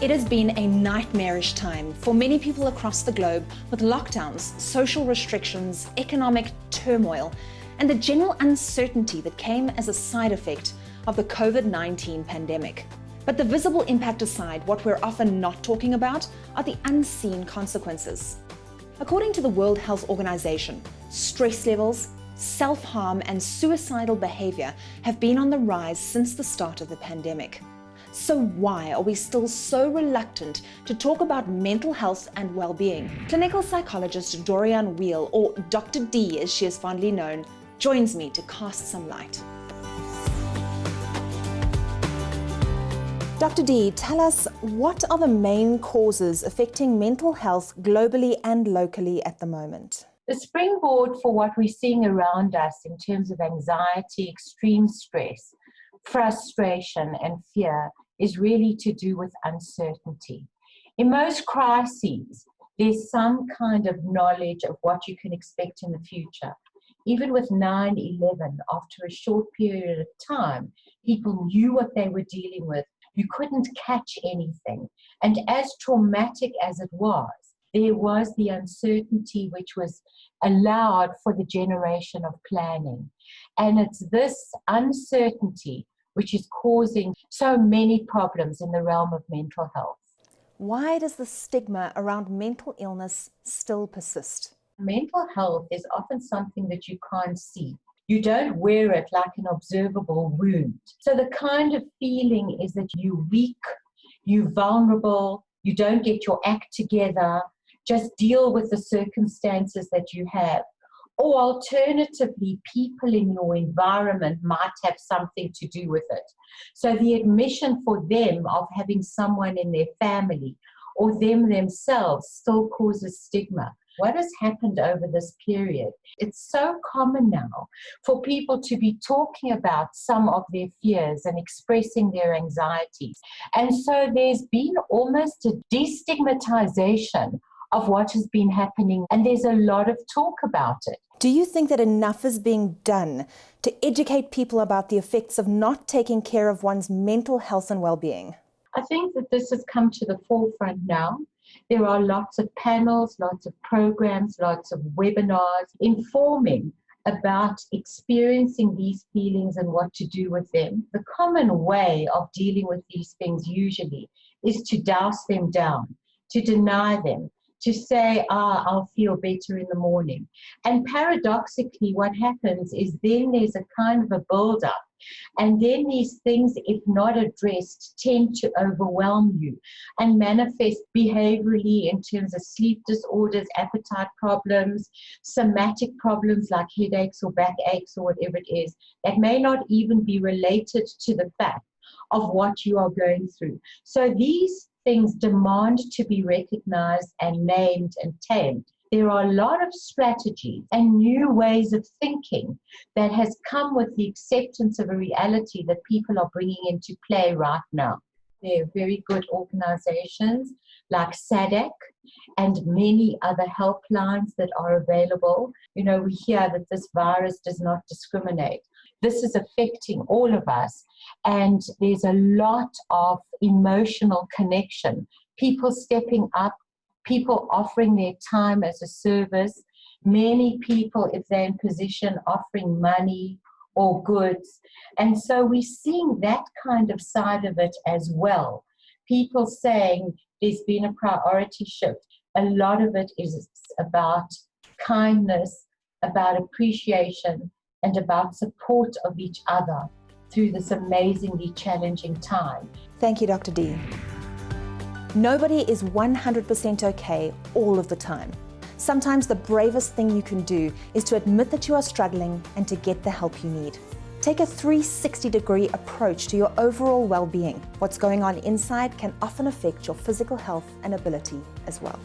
It has been a nightmarish time for many people across the globe, with lockdowns, social restrictions, economic turmoil, and the general uncertainty that came as a side effect of the COVID-19 pandemic. But the visible impact aside, what we're often not talking about are the unseen consequences. According to the World Health Organization, stress levels, self-harm, and suicidal behavior have been on the rise since the start of the pandemic. So why are we still so reluctant to talk about mental health and well-being? Clinical Psychologist Dorian Wheel, or Dr. D as she is fondly known, joins me to cast some light. Dr. D, tell us, what are the main causes affecting mental health globally and locally at the moment? The springboard for what we're seeing around us in terms of anxiety, extreme stress, frustration, and fear is really to do with uncertainty. In most crises, there's some kind of knowledge of what you can expect in the future. Even with 9/11, after a short period of time, people knew what they were dealing with. You couldn't catch anything. And as traumatic as it was, there was the uncertainty which was allowed for the generation of planning. And it's this uncertainty which is causing so many problems in the realm of mental health. Why does the stigma around mental illness still persist? Mental health is often something that you can't see. You don't wear it like an observable wound. So the kind of feeling is that you're weak, you're vulnerable, you don't get your act together, just deal with the circumstances that you have. Or alternatively, people in your environment might have something to do with it. So the admission for them of having someone in their family or them themselves still causes stigma. What has happened over this period? It's so common now for people to be talking about some of their fears and expressing their anxieties. And so there's been almost a destigmatization of what has been happening, and there's a lot of talk about it. Do you think that enough is being done to educate people about the effects of not taking care of one's mental health and well-being? I think that this has come to the forefront now. There are lots of panels, lots of programs, lots of webinars informing about experiencing these feelings and what to do with them. The common way of dealing with these things usually is to douse them down, to deny them, to say, I'll feel better in the morning. And paradoxically, what happens is then there's a kind of a build-up. And then these things, if not addressed, tend to overwhelm you and manifest behaviorally in terms of sleep disorders, appetite problems, somatic problems like headaches or backaches or whatever it is, that may not even be related to the fact of what you are going through. So these things demand to be recognized and named and tamed. There are a lot of strategies and new ways of thinking that has come with the acceptance of a reality that people are bringing into play right now. There are very good organizations like SADC and many other helplines that are available. You know, we hear that this virus does not discriminate. This is affecting all of us, and there's a lot of emotional connection. People stepping up, people offering their time as a service, many people, if they're in position, offering money or goods. And so we're seeing that kind of side of it as well. People saying there's been a priority shift. A lot of it is about kindness, about appreciation, and about support of each other through this amazingly challenging time. Thank you, Dr. D. Nobody is 100% okay all of the time. Sometimes the bravest thing you can do is to admit that you are struggling and to get the help you need. Take a 360-degree approach to your overall well-being. What's going on inside can often affect your physical health and ability as well.